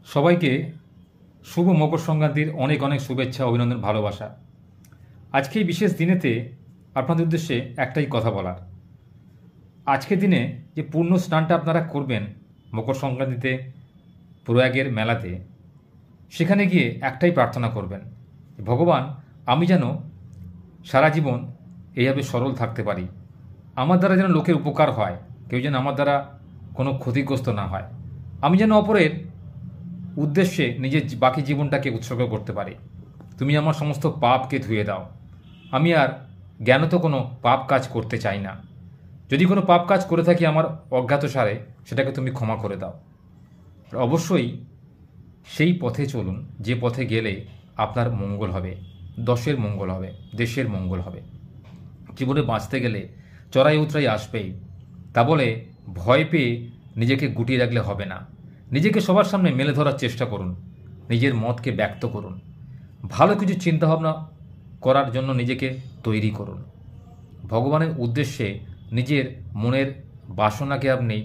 সবাইকে শুভ মকর সংক্রান্তির অনেক অনেক শুভেচ্ছা, অভিনন্দন, ভালোবাসা। আজকে এই বিশেষ দিনেতে আপনাদের উদ্দেশ্যে একটাই কথা বলার। আজকের দিনে যে পূর্ণ স্নানটা আপনারা করবেন মকর সংক্রান্তিতে প্রয়াগের মেলাতে, সেখানে গিয়ে একটাই প্রার্থনা করবেন, ভগবান আমি যেন সারা জীবন এইভাবে সরল থাকতে পারি, আমার দ্বারা যেন লোকের উপকার হয়, কেউ যেন আমার দ্বারা কোনো ক্ষতিগ্রস্ত না হয়, আমি যেন অপরের উদ্দেশ্যে নিজের বাকি জীবনটাকে উৎসর্গ করতে পারি। তুমি আমার সমস্ত পাপকে ধুয়ে দাও, আমি আর জ্ঞানত কোনো পাপ কাজ করতে চাই না। যদি কোনো পাপ কাজ করে থাকি আমার অজ্ঞাতসারে, সেটাকে তুমি ক্ষমা করে দাও। অবশ্যই সেই পথে চলুন যে পথে গেলে আপনার মঙ্গল হবে, দশের মঙ্গল হবে, দেশের মঙ্গল হবে। জীবনে বাঁচতে গেলে চড়াই উতরাই আসবেই, তা বলে ভয় পেয়ে নিজেকে গুটিয়ে রাখলে হবে না। নিজেকে সবার সামনে মেলে ধরার চেষ্টা করুন, নিজের মতকে ব্যক্ত করুন, ভালো কিছু চিন্তাভাবনা করার জন্য নিজেকে তৈরি করুন। ভগবানের উদ্দেশ্যে নিজের মনের বাসনাকে আপনি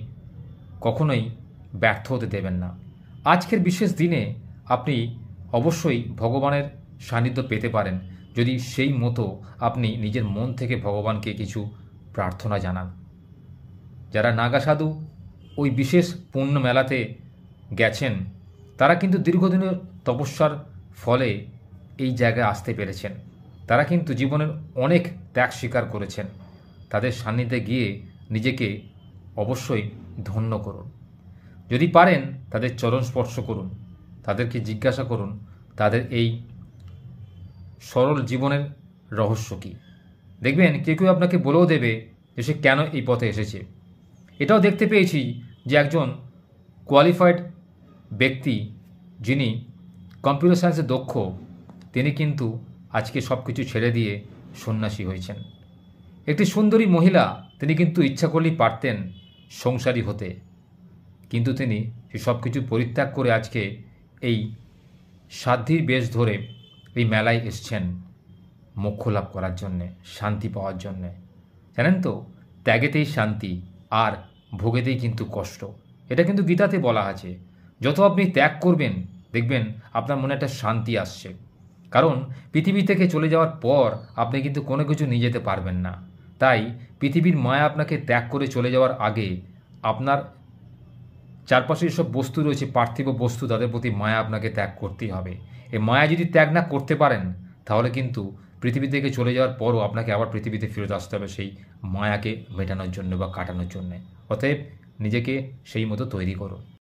কখনোই ব্যর্থ হতে দেবেন না। আজকের বিশেষ দিনে আপনি অবশ্যই ভগবানের সান্নিধ্য পেতে পারেন যদি সেই মতো আপনি নিজের মন থেকে ভগবানকে কিছু প্রার্থনা জানান। যারা নাগা সাধু ওই বিশেষ পুণ্য মেলাতে গেছেন, তারা কিন্তু দীর্ঘদিনের তপস্যার ফলে এই জায়গায় আসতে পেরেছেন। তারা কিন্তু জীবনের অনেক ত্যাগ স্বীকার করেছেন। তাদের সান্নিধ্যে গিয়ে নিজেকে অবশ্যই ধন্য করুন। যদি পারেন তাদের চরণ স্পর্শ করুন, তাদেরকে জিজ্ঞাসা করুন তাদের এই সরল জীবনের রহস্য কী। দেখবেন কেউ কেউ আপনাকে বলেও দেবে যে সে কেন এই পথে এসেছে। এটাও দেখতে পেয়েছি যে একজন কোয়ালিফাইড ব্যক্তি, যিনি কম্পিউটার সায়েন্সে দক্ষ, তিনি কিন্তু আজকে সব কিছু ছেড়ে দিয়ে সন্ন্যাসী হয়েছেন। একটি সুন্দরী মহিলা, তিনি কিন্তু ইচ্ছা করলেই পারতেন সংসারী হতে, কিন্তু তিনি সে সব কিছু পরিত্যাগ করে আজকে এই সাধ্যির বেশ ধরে এই মেলায় এসছেন মোক্ষ লাভ করার জন্যে, শান্তি পাওয়ার জন্যে। জানেন তো, ত্যাগেতেই শান্তি আর ভোগেতেই কিন্তু কষ্ট। এটা কিন্তু গীতাতে বলা আছে। যত আপনি ত্যাগ করবেন দেখবেন আপনার মনে একটা শান্তি আসছে। কারণ পৃথিবী থেকে চলে যাওয়ার পর আপনি কিন্তু কোনো কিছু নিয়ে যেতে পারবেন না। তাই পৃথিবীর মায়া আপনাকে ত্যাগ করে চলে যাওয়ার আগে আপনার চারপাশে যেসব বস্তু রয়েছে, পার্থিব বস্তু, তাদের প্রতি মায়া আপনাকে ত্যাগ করতেই হবে। এই মায়া যদি ত্যাগ না করতে পারেন তাহলে কিন্তু পৃথিবী থেকে চলে যাওয়ার পরও আপনাকে আবার পৃথিবীতে ফেরত আসতে হবে সেই মায়াকে মেটানোর জন্য বা কাটানোর জন্যে। অতএব নিজেকে সেই মতো তৈরি করুন।